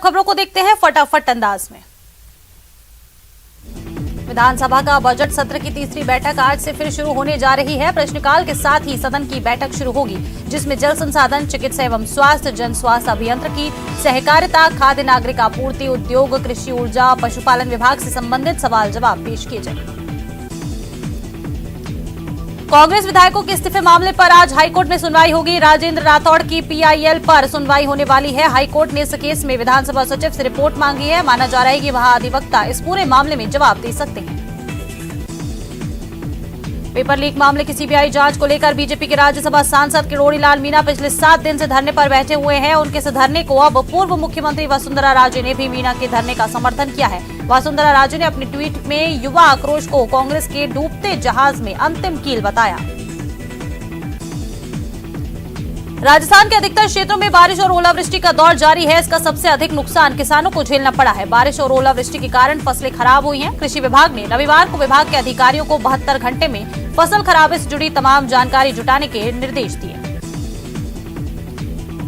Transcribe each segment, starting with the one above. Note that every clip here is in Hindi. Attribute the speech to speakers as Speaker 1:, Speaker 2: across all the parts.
Speaker 1: अब खबरों को देखते हैं फटाफट अंदाज में। विधानसभा का बजट सत्र की तीसरी बैठक आज से फिर शुरू होने जा रही है। प्रश्नकाल के साथ ही सदन की बैठक शुरू होगी, जिसमें जल संसाधन, चिकित्सा एवं स्वास्थ्य, जन स्वास्थ्य अभियंत्रिकी, सहकारिता, खाद्य नागरिक आपूर्ति, उद्योग, कृषि, ऊर्जा, पशुपालन विभाग से संबंधित सवाल जवाब पेश किए जाएंगे। कांग्रेस विधायकों के इस्तीफे मामले पर आज हाईकोर्ट में सुनवाई होगी। राजेंद्र राठौड़ की पीआईएल पर सुनवाई होने वाली है। हाईकोर्ट ने इस केस में विधानसभा सचिव से रिपोर्ट मांगी है। माना जा रहा है कि महाधिवक्ता इस पूरे मामले में जवाब दे सकते हैं। पेपर लीक मामले की सीबीआई जांच को लेकर बीजेपी के राज्यसभा सांसद किरोड़ी लाल मीणा पिछले 7 दिन से धरने पर बैठे हुए हैं। उनके इस धरने को अब पूर्व मुख्यमंत्री वसुंधरा राजे ने भी मीणा के धरने का समर्थन किया है। वसुंधरा राजे ने अपने ट्वीट में युवा आक्रोश को कांग्रेस के डूबते जहाज में अंतिम कील बताया। राजस्थान के अधिकतर क्षेत्रों में बारिश और ओलावृष्टि का दौर जारी है। इसका सबसे अधिक नुकसान किसानों को झेलना पड़ा है। बारिश और ओलावृष्टि के कारण फसलें खराब हुई हैं। कृषि विभाग ने रविवार को विभाग के अधिकारियों को 72 घंटे में फसल खराबे से जुड़ी तमाम जानकारी जुटाने के निर्देश दिए।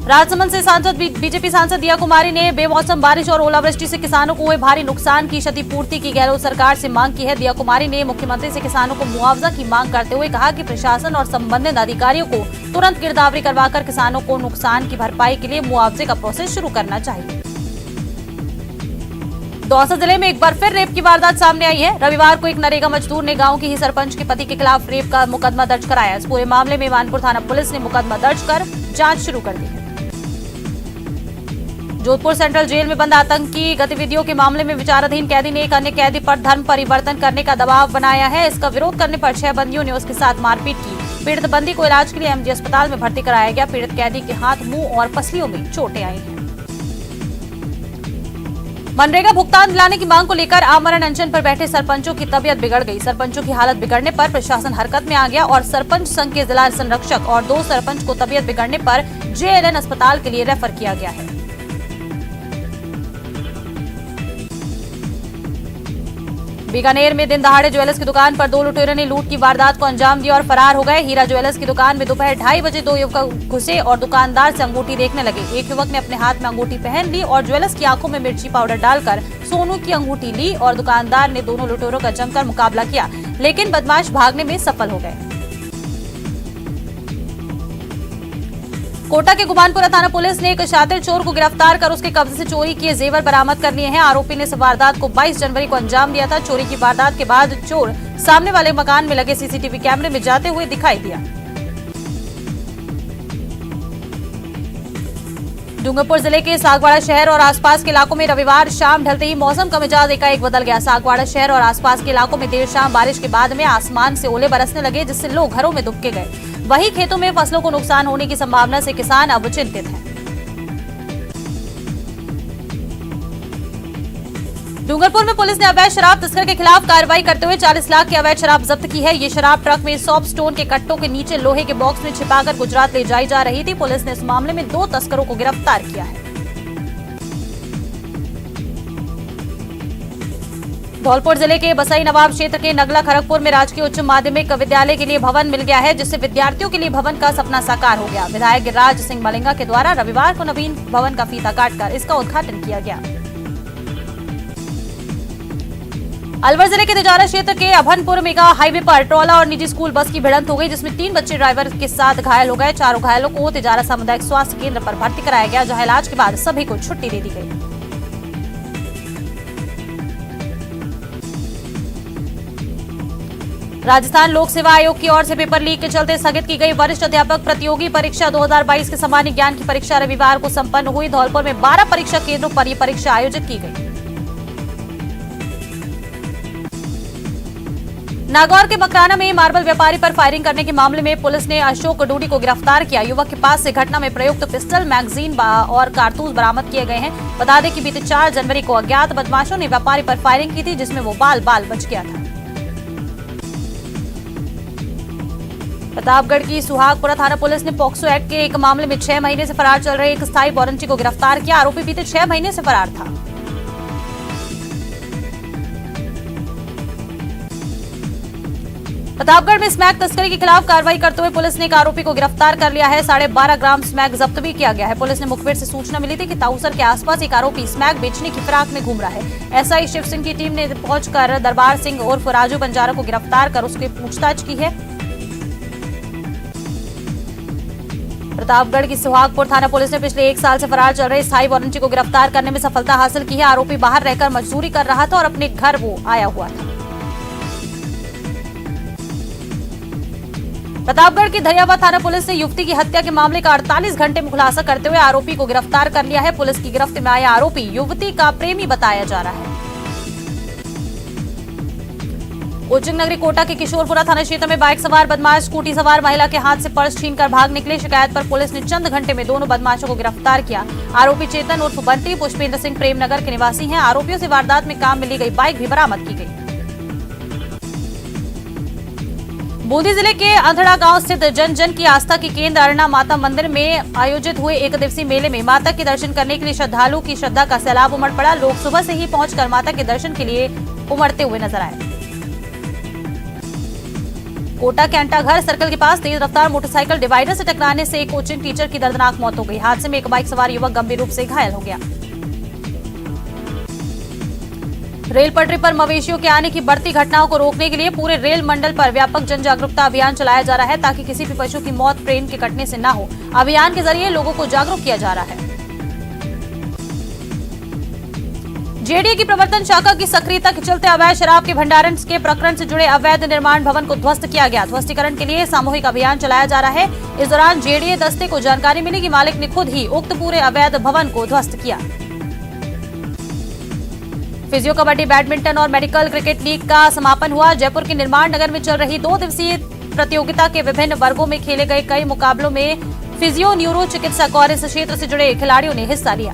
Speaker 1: राजसमंद से बीजेपी सांसद दिया कुमारी ने बेमौसम बारिश और ओलावृष्टि से किसानों को हुए भारी नुकसान की क्षतिपूर्ति की गहलोत सरकार से मांग की है। दिया कुमारी ने मुख्यमंत्री से किसानों को मुआवजा की मांग करते हुए कहा कि प्रशासन और संबंधित अधिकारियों को तुरंत गिरदावरी करवाकर किसानों को नुकसान की भरपाई के लिए मुआवजे का प्रोसेस शुरू करना चाहिए। दौसा जिले में एक बार फिर रेप की वारदात सामने आई है। रविवार को एक नरेगा मजदूर ने गांव के ही सरपंच के पति के खिलाफ रेप का मुकदमा दर्ज कराया। इस पूरे मामले में मानपुर थाना पुलिस ने मुकदमा दर्ज कर जांच शुरू कर दी है। जोधपुर सेंट्रल जेल में बंद आतंकी गतिविधियों के मामले में विचाराधीन कैदी ने एक अन्य कैदी पर धर्म परिवर्तन करने का दबाव बनाया है। इसका विरोध करने पर 6 बंदियों ने उसके साथ मारपीट की। पीड़ित बंदी को इलाज के लिए एमजी अस्पताल में भर्ती कराया गया। पीड़ित कैदी के हाथ, मुंह और पसलियों में चोटें आई हैं। मनरेगा भुगतान दिलाने की मांग को लेकर आमरण अनशन पर बैठे सरपंचों की तबीयत बिगड़ गई। सरपंचों की हालत बिगड़ने पर प्रशासन हरकत में आ गया और सरपंच संघ के जिला संरक्षक और 2 सरपंच को तबीयत बिगड़ने पर जेएलएन अस्पताल के लिए रेफर किया गया है। बीकानेर में दिन दहाड़े ज्वेलर्स की दुकान पर 2 लुटेरों ने लूट की वारदात को अंजाम दिया और फरार हो गए। हीरा ज्वेलर्स की दुकान में दोपहर 2:30 बजे 2 युवक घुसे और दुकानदार से अंगूठी देखने लगे। एक युवक ने अपने हाथ में अंगूठी पहन ली और ज्वेलर्स की आंखों में मिर्ची पाउडर डालकर सोनू की अंगूठी ली और दुकानदार ने दोनों लुटेरों का जमकर मुकाबला किया, लेकिन बदमाश भागने में सफल हो गए। कोटा के गुमानपुरा थाना पुलिस ने एक शातिर चोर को गिरफ्तार कर उसके कब्जे से चोरी किए जेवर बरामद कर लिए हैं। आरोपी ने इस वारदात को 22 जनवरी को अंजाम दिया था। चोरी की वारदात के बाद चोर सामने वाले मकान में लगे सीसीटीवी कैमरे में जाते हुए दिखाई दिया। डूंगरपुर जिले के सागवाड़ा शहर और आसपास के इलाकों में रविवार शाम ढलते ही मौसम का मिजाज एकाएक बदल गया। सागवाड़ा शहर और आसपास के इलाकों में देर शाम बारिश के बाद में आसमान से ओले बरसने लगे, जिससे लोग घरों में दुबके गए। वहीं खेतों में फसलों को नुकसान होने की संभावना से किसान अब चिंतित हैं। डूंगरपुर में पुलिस ने अवैध शराब तस्कर के खिलाफ कार्रवाई करते हुए 40 लाख की अवैध शराब जब्त की है। ये शराब ट्रक में सॉफ्ट स्टोन के कट्टों के नीचे लोहे के बॉक्स में छिपाकर गुजरात ले जाई जा रही थी। पुलिस ने इस मामले में 2 तस्करों को गिरफ्तार किया है। धौलपुर जिले के बसई नवाब क्षेत्र के नगला खड़गपुर में राजकीय उच्च माध्यमिक विद्यालय के लिए भवन मिल गया है, जिससे विद्यार्थियों के लिए भवन का सपना साकार हो गया। विधायक गिरिराज सिंह मलिंगा के द्वारा रविवार को नवीन भवन का फीता काटकर इसका उद्घाटन किया गया। अलवर जिले के तिजारा क्षेत्र के अभनपुर मेगा हाईवे पर ट्रोला और निजी स्कूल बस की भिड़ंत हो गई, जिसमें 3 बच्चे ड्राइवर के साथ घायल हो गए। 4 घायलों को तिजारा सामुदायिक स्वास्थ्य केंद्र पर भर्ती कराया गया, जहां इलाज के बाद सभी को छुट्टी दे दी गई। राजस्थान लोक सेवा आयोग की ओर से पेपर लीक के चलते स्थगित की गई वरिष्ठ अध्यापक प्रतियोगी परीक्षा 2022 के सामान्य ज्ञान की परीक्षा रविवार को संपन्न हुई। धौलपुर में 12 परीक्षा केंद्रों पर यह परीक्षा आयोजित की गई। नागौर के मकराना में मार्बल व्यापारी पर फायरिंग करने के मामले में पुलिस ने अशोक डूडी को गिरफ्तार किया। युवक के पास से घटना में प्रयुक्त पिस्टल, मैगजीन और कारतूस बरामद किए गए हैं। बता दें कि बीते 4 जनवरी को अज्ञात बदमाशों ने व्यापारी पर फायरिंग की थी, जिसमें वो बाल बच गया था। प्रतापगढ़ की सुहागपुरा थाना पुलिस ने पॉक्सो एक्ट के एक मामले में 6 महीने से फरार चल रहे एक स्थायी वारंटी को गिरफ्तार किया। आरोपी बीते 6 महीने से फरार था। प्रतापगढ़ में स्मैक तस्करी के खिलाफ कार्रवाई करते हुए पुलिस ने एक आरोपी को गिरफ्तार कर लिया है। 12.5 ग्राम स्मैक जब्त भी किया गया है। पुलिस ने मुखबिर से सूचना मिली थी कि ताऊसर के आसपास एक आरोपी स्मैक बेचने की फिराक में घूम रहा है। एसआई शिव सिंह की टीम ने पहुंचकर दरबार सिंह उर्फ राजू बंजारा को गिरफ्तार कर उसकी पूछताछ की है। प्रतापगढ़ की सुहागपुर थाना पुलिस ने पिछले 1 साल से फरार चल रहे स्थायी वारंटी को गिरफ्तार करने में सफलता हासिल की है। आरोपी बाहर रहकर मजदूरी कर रहा था और अपने घर वो आया हुआ था। प्रतापगढ़ की दरियाबाद थाना पुलिस ने युवती की हत्या के मामले का 48 घंटे में खुलासा करते हुए आरोपी को गिरफ्तार कर लिया है। पुलिस की गिरफ्त में आया आरोपी युवती का प्रेमी बताया जा रहा है। कोचिंग नगरी कोटा के किशोरपुरा थाना क्षेत्र में बाइक सवार बदमाश स्कूटी सवार महिला के हाथ से पर्स छीनकर भाग निकले। शिकायत पर पुलिस ने चंद घंटे में दोनों बदमाशों को गिरफ्तार किया। आरोपी चेतन उर्फ बंटी पुष्पेंद्र सिंह प्रेमनगर के निवासी हैं। आरोपियों से वारदात में काम में ली गई बाइक भी बरामद की गई। बूंदी जिले के अंधड़ा गांव स्थित जन जन की आस्था की केंद्र अरना माता मंदिर में आयोजित हुए 1 दिवसीय मेले में माता के दर्शन करने के लिए श्रद्धालुओं की श्रद्धा का सैलाब उमड़ पड़ा। लोग सुबह से ही पहुंचकर माता के दर्शन के लिए उमड़ते हुए नजर आए। कोटा के अंटाघर सर्कल के पास तेज रफ्तार मोटरसाइकिल डिवाइडर से टकराने से एक कोचिंग टीचर की दर्दनाक मौत हो गई। हादसे में एक बाइक सवार युवक गंभीर रूप से घायल हो गया। रेल पटरी पर मवेशियों के आने की बढ़ती घटनाओं को रोकने के लिए पूरे रेल मंडल पर व्यापक जन जागरूकता अभियान चलाया जा रहा है ताकि किसी भी पशु की मौत ट्रेन के कटने से न हो। अभियान के जरिए लोगों को जागरूक किया जा रहा है। जेडीए की प्रवर्तन शाखा की सक्रियता के चलते अवैध शराब के भंडारण के प्रकरण से जुड़े अवैध निर्माण भवन को ध्वस्त किया गया। ध्वस्तीकरण के लिए सामूहिक अभियान चलाया जा रहा है। इस दौरान जेडीए दस्ते को जानकारी मिली कि मालिक ने खुद ही उक्त पूरे अवैध भवन को ध्वस्त किया। फिजियो कबड्डी बैडमिंटन और मेडिकल क्रिकेट लीग का समापन हुआ। जयपुर के निर्माण नगर में चल रही 2 दिवसीय प्रतियोगिता के विभिन्न वर्गों में खेले गए कई मुकाबलों में फिजियो न्यूरो चिकित्सक और इस क्षेत्र से जुड़े खिलाड़ियों ने हिस्सा लिया।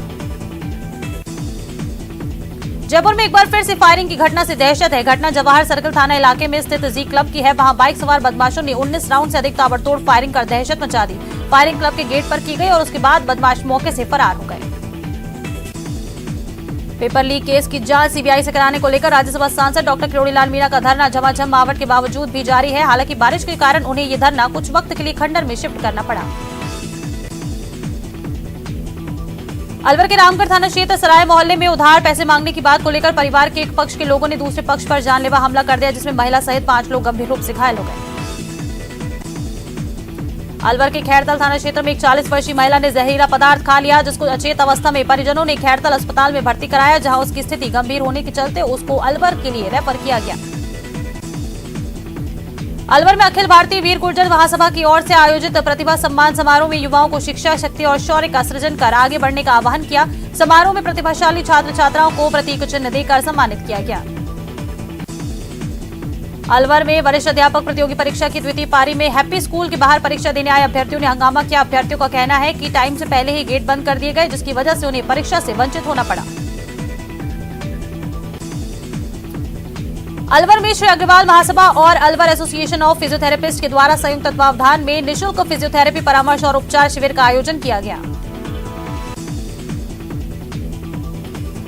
Speaker 1: जयपुर में एक बार फिर से फायरिंग की घटना से दहशत है। घटना जवाहर सर्कल थाना इलाके में स्थित जी क्लब की है। वहां बाइक सवार बदमाशों ने 19 राउंड से अधिक ताबड़तोड़ फायरिंग कर दहशत मचा दी। फायरिंग क्लब के गेट पर की गई और उसके बाद बदमाश मौके से फरार हो गए। पेपर लीक केस की जांच सीबीआई से कराने को लेकर राज्यसभा सांसद डॉक्टर किरोड़ीलाल मीणा का धरना झमाझम आवट के बावजूद भी जारी है। हालांकि बारिश के कारण उन्हें ये धरना कुछ वक्त के लिए खंडर में शिफ्ट करना पड़ा। अलवर के रामगढ़ थाना क्षेत्र सराय मोहल्ले में उधार पैसे मांगने की बात को लेकर परिवार के एक पक्ष के लोगों ने दूसरे पक्ष पर जानलेवा हमला कर दिया, जिसमें महिला सहित 5 लोग गंभीर रूप से घायल हो गए। अलवर के खैरतल थाना क्षेत्र में एक 40 वर्षीय महिला ने जहरीला पदार्थ खा लिया, जिसको अचेत अवस्था में परिजनों ने खैरतल अस्पताल में भर्ती कराया, जहां उसकी स्थिति गंभीर होने के चलते उसको अलवर के लिए रेफर किया गया। अलवर में अखिल भारतीय वीर गुर्जर महासभा की ओर से आयोजित प्रतिभा सम्मान समारोह में युवाओं को शिक्षा, शक्ति और शौर्य का सृजन कर आगे बढ़ने का आह्वान किया। समारोह में प्रतिभाशाली छात्र छात्राओं को प्रतीक चिन्ह देकर सम्मानित किया गया। अलवर में वरिष्ठ अध्यापक प्रतियोगी परीक्षा की द्वितीय पारी में हैप्पी स्कूल के बाहर परीक्षा देने आए अभ्यर्थियों ने हंगामा किया। अभ्यर्थियों का कहना है कि टाइम से पहले ही गेट बंद कर दिए गए, जिसकी वजह से उन्हें परीक्षा से वंचित होना पड़ा। अलवर में श्री अग्रवाल महासभा और अलवर एसोसिएशन ऑफ फिजियोथेरेपिस्ट के द्वारा संयुक्त तत्वावधान में निःशुल्क फिजियोथेरेपी परामर्श और उपचार शिविर का आयोजन किया गया।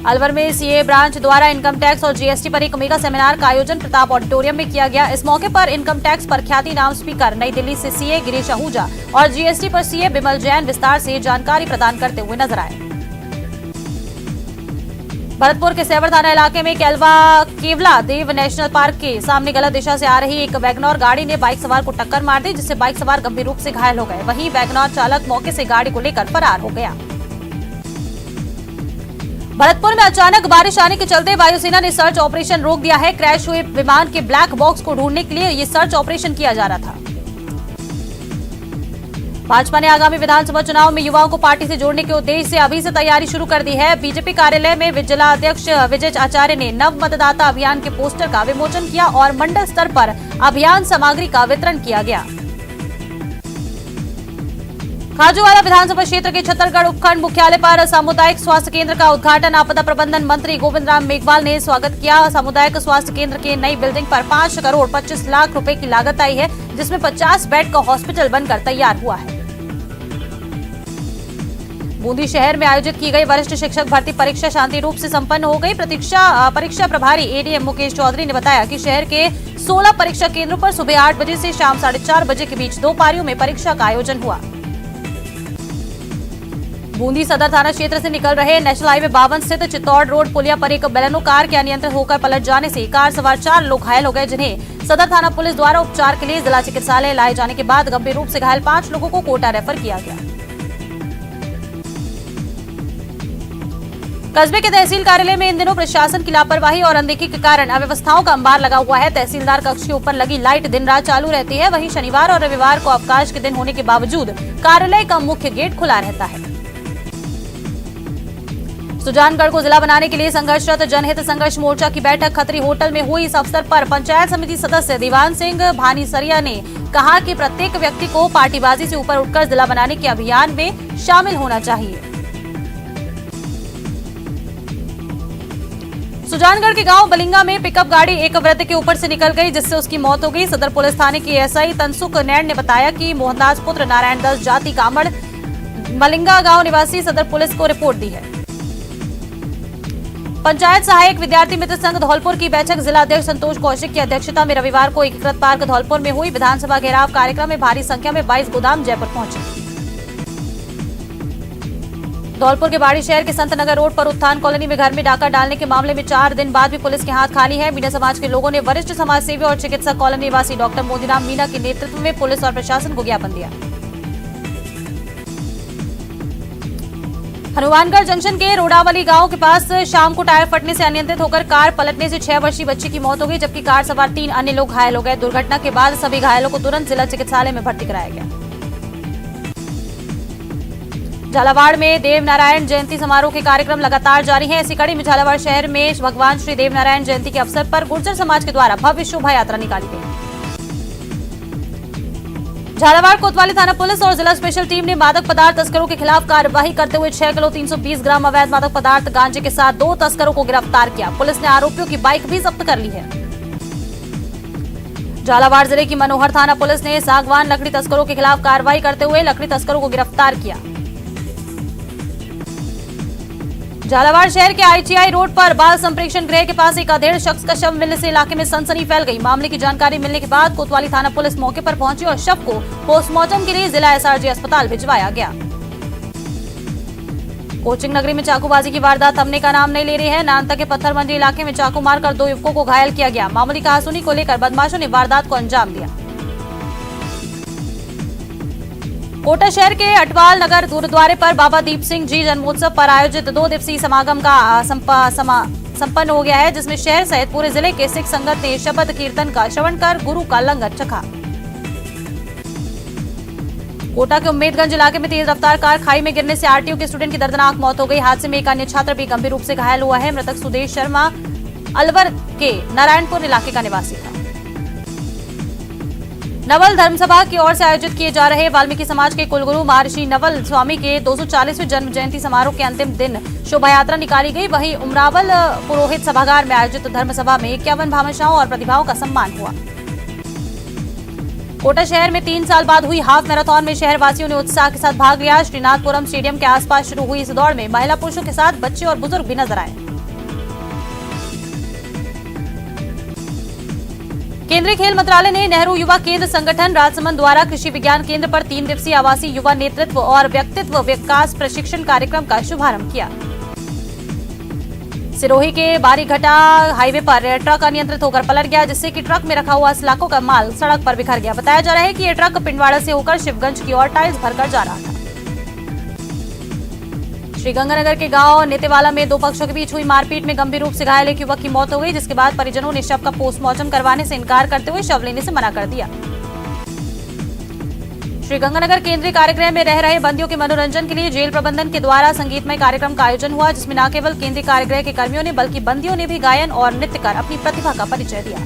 Speaker 1: अलवर में सीए ब्रांच द्वारा इनकम टैक्स और जीएसटी पर एक मेगा सेमिनार का आयोजन प्रताप ऑडिटोरियम में किया गया। इस मौके पर इनकम टैक्स पर ख्याति नाम स्पीकर नई दिल्ली से सीए गिरीश आहूजा और जीएसटी पर सीए बिमल जैन विस्तार से जानकारी प्रदान करते हुए नजर आए। भरतपुर के सेवर थाना इलाके में केवला देव नेशनल पार्क के सामने गलत दिशा से आ रही एक वैगनॉर गाड़ी ने बाइक सवार को टक्कर मार दी, जिससे बाइक सवार गंभीर रूप से घायल हो गए। वहीं वैगनॉर चालक मौके से गाड़ी को लेकर फरार हो गया। भरतपुर में अचानक बारिश आने के चलते वायुसेना ने सर्च ऑपरेशन रोक दिया है। क्रैश हुए विमान के ब्लैक बॉक्स को ढूंढने के लिए ये सर्च ऑपरेशन किया जा रहा था। भाजपा ने आगामी विधानसभा चुनाव में युवाओं को पार्टी से जोड़ने के उद्देश्य से अभी से तैयारी शुरू कर दी है। बीजेपी कार्यालय में जिला अध्यक्ष विजय आचार्य ने नव मतदाता अभियान के पोस्टर का विमोचन किया और मंडल स्तर पर अभियान सामग्री का वितरण किया गया। खाजूवाला विधानसभा क्षेत्र के छत्तरगढ़ उपखंड मुख्यालय पर सामुदायिक स्वास्थ्य केंद्र का उद्घाटन आपदा प्रबंधन मंत्री गोविंद राम मेघवाल ने स्वागत किया। सामुदायिक स्वास्थ्य केंद्र के नई बिल्डिंग पर 5 करोड़ 25 लाख रुपए की लागत आई है, जिसमें 50 बेड का हॉस्पिटल बनकर तैयार हुआ है। बूंदी शहर में आयोजित की गई वरिष्ठ शिक्षक भर्ती परीक्षा शांति रूप से संपन्न हो गई। परीक्षा प्रभारी एडीएम मुकेश चौधरी ने बताया कि शहर के 16 परीक्षा केंद्रों पर सुबह 8 बजे से शाम 4:30 बजे के बीच 2 पारियों में परीक्षा का आयोजन हुआ। बूंदी सदर थाना क्षेत्र से निकल रहे नेशनल हाईवे 52 स्थित चित्तौड़ रोड पुलिया पर एक बेलेनो कार के अनियंत्रित होकर पलट जाने से कार सवार 4 लोग घायल हो गए, जिन्हें सदर थाना पुलिस द्वारा उपचार के लिए जिला चिकित्सालय लाए जाने के बाद गंभीर रूप से घायल 5 लोगों को कोटा रेफर किया गया। कस्बे के तहसील कार्यालय में इन दिनों प्रशासन की लापरवाही और अनदेखी के कारण अव्यवस्थाओं का अंबार लगा हुआ है। तहसीलदार कक्ष के ऊपर लगी लाइट दिन रात चालू रहती है, वहीं शनिवार और रविवार को अवकाश के दिन होने के बावजूद कार्यालय का मुख्य गेट खुला रहता है। सुजानगढ़ को जिला बनाने के लिए संघर्षरत जनहित संघर्ष मोर्चा की बैठक खत्री होटल में हुई। इस अवसर पर पंचायत समिति सदस्य दीवान सिंह भानीसरिया ने कहा कि प्रत्येक व्यक्ति को पार्टीबाजी से ऊपर उठकर जिला बनाने के अभियान में शामिल होना चाहिए। सुजानगढ़ के गांव बलिंगा में पिकअप गाड़ी एक वृद्ध के ऊपर से निकल गई, जिससे उसकी मौत हो गई। सदर पुलिस थाने की एसआई तनसुख नैन ने बताया कि मोहनदास पुत्र नारायण दास जाति कामड़ बलिंगा गांव निवासी सदर पुलिस को रिपोर्ट दी है। पंचायत सहायक विद्यार्थी मित्र संघ धौलपुर की बैठक जिला अध्यक्ष संतोष कौशिक की अध्यक्षता में रविवार को एकीकृत पार्क धौलपुर में हुई। विधानसभा घेराव कार्यक्रम में भारी संख्या में 22 गोदाम जयपुर पहुंचे। धौलपुर के बाड़ी शहर के संत नगर रोड पर उत्थान कॉलोनी में घर में डाका डालने के मामले में 4 दिन बाद भी पुलिस के हाथ खाली है। मीणा समाज के लोगों ने वरिष्ठ समाज सेवी और चिकित्सा कॉलोनी निवासी डॉक्टर मोदीराम मीणा के नेतृत्व में पुलिस और प्रशासन को ज्ञापन दिया। हनुमानगढ़ जंक्शन के रोडावली गांव के पास शाम को टायर फटने से अनियंत्रित होकर कार पलटने से 6 वर्षीय बच्चे की मौत हो गई, जबकि कार सवार 3 अन्य लोग घायल हो गए। दुर्घटना के बाद सभी घायलों को तुरंत जिला चिकित्सालय में भर्ती कराया गया। झालावाड़ में देव नारायण जयंती समारोह के कार्यक्रम लगातार जारी हैं। इसी कड़ी में झालावाड़ शहर में भगवान श्री देव नारायण जयंती के अवसर पर गुर्जर समाज के द्वारा भव्य शोभा यात्रा निकाली गई। झालावाड़ कोतवाली थाना पुलिस और जिला स्पेशल टीम ने मादक पदार्थ तस्करों के खिलाफ कार्यवाही करते हुए 6 किलो 320 ग्राम अवैध मादक पदार्थ गांजे के साथ 2 तस्करों को गिरफ्तार किया। पुलिस ने आरोपियों की बाइक भी जब्त कर ली है। झालावाड़ जिले की मनोहर थाना पुलिस ने सागवान लकड़ी तस्करों के खिलाफ कार्रवाई करते हुए लकड़ी तस्करों को गिरफ्तार किया। झालावाड़ शहर के आईटीआई रोड पर बाल संप्रेक्षण गृह के पास एक अधेड़ शख्स का शव मिलने से इलाके में सनसनी फैल गई। मामले की जानकारी मिलने के बाद कोतवाली थाना पुलिस मौके पर पहुंची और शव को पोस्टमार्टम के लिए जिला एसआरजी अस्पताल भिजवाया गया। कोचिंग नगरी में चाकूबाजी की वारदात थमने का नाम नहीं ले रही है। नानता के पत्थर मंडी इलाके में चाकू मारकर 2 युवकों को घायल किया गया। मामूली कहासुनी को लेकर बदमाशों ने वारदात को अंजाम दिया। कोटा शहर के अटवाल नगर गुरुद्वारे पर बाबा दीप सिंह जी जन्मोत्सव पर आयोजित 2 दिवसीय समागम का संपन्न हो गया है, जिसमें शहर सहित पूरे जिले के सिख संगत ने शबद कीर्तन का श्रवण कर गुरु का लंगर चखा। कोटा के उम्मेदगंज इलाके में तेज रफ्तार कार खाई में गिरने से आरटीओ के स्टूडेंट की दर्दनाक मौत हो गई। हादसे में एक अन्य छात्र भी गंभीर रूप से घायल हुआ है। मृतक सुदेश शर्मा अलवर के नारायणपुर इलाके का निवासी था। नवल धर्मसभा की ओर से आयोजित किए जा रहे वाल्मीकि समाज के कुलगुरु महर्षि नवल स्वामी के 240वें जन्म जयंती समारोह के अंतिम दिन शोभा यात्रा निकाली गई। वहीं उमरावल पुरोहित सभागार में आयोजित धर्मसभा में 51 भामाशाहों और प्रतिभाओं का सम्मान हुआ। कोटा शहर में 3 साल बाद हुई हाफ मैराथन में शहरवासियों ने उत्साह के साथ भाग लिया। श्रीनाथपुरम स्टेडियम के आसपास शुरू हुई इस दौड़ में महिला पुरुषों के साथ बच्चे और बुजुर्ग भी नजर आए। केंद्रीय खेल मंत्रालय ने नेहरू युवा केंद्र संगठन राजसमंद द्वारा कृषि विज्ञान केंद्र पर 3 दिवसीय आवासीय युवा नेतृत्व और व्यक्तित्व विकास प्रशिक्षण कार्यक्रम का शुभारंभ किया। सिरोही के बारीघटा हाईवे पर ट्रक अनियंत्रित होकर पलट गया, जिससे कि ट्रक में रखा हुआ लाखों का माल सड़क पर बिखर गया। बताया जा रहा है कि यह ट्रक पिंडवाड़ा से होकर शिवगंज की ओर टाइल्स भरकर जा रहा था। श्रीगंगानगर के गांव नेतेवाला में 2 पक्षों के बीच हुई मारपीट में गंभीर रूप से घायल एक युवक की मौत हो गई, जिसके बाद परिजनों ने शव का पोस्टमार्टम करवाने से इनकार करते हुए शव लेने से मना कर दिया। श्रीगंगानगर केंद्रीय कारागृह में रह रहे बंदियों के मनोरंजन के लिए जेल प्रबंधन के द्वारा संगीतमय कार्यक्रम का आयोजन हुआ, जिसमें न केवल केंद्रीय कारागृह के कर्मियों ने बल्कि बंदियों ने भी गायन और नृत्य कर अपनी प्रतिभा का परिचय दिया।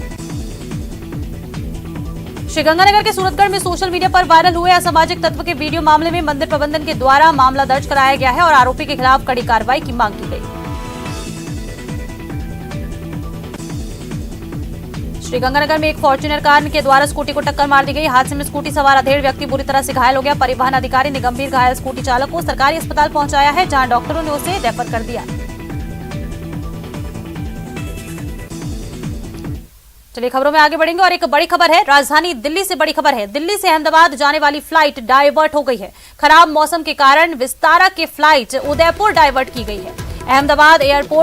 Speaker 1: श्रीगंगानगर के सूरतगढ़ में सोशल मीडिया पर वायरल हुए असामाजिक तत्व के वीडियो मामले में मंदिर प्रबंधन के द्वारा मामला दर्ज कराया गया है और आरोपी के खिलाफ कड़ी कार्रवाई की मांग की गई। श्रीगंगानगर में एक फॉर्च्यूनर कार के द्वारा स्कूटी को टक्कर मार दी गई। हादसे में स्कूटी सवार अधेड़ व्यक्ति बुरी तरह से घायल हो गया। परिवहन अधिकारी ने गंभीर घायल स्कूटी चालक को सरकारी अस्पताल पहुंचाया है, जहां डॉक्टरों ने उसे रेफर कर दिया। चलिए खबरों में आगे बढ़ेंगे और एक बड़ी खबर है, राजधानी दिल्ली से बड़ी खबर है। दिल्ली से अहमदाबाद जाने वाली फ्लाइट डायवर्ट हो गई है। खराब मौसम के कारण विस्तारा की फ्लाइट उदयपुर डायवर्ट की गई है। अहमदाबाद एयरपोर्ट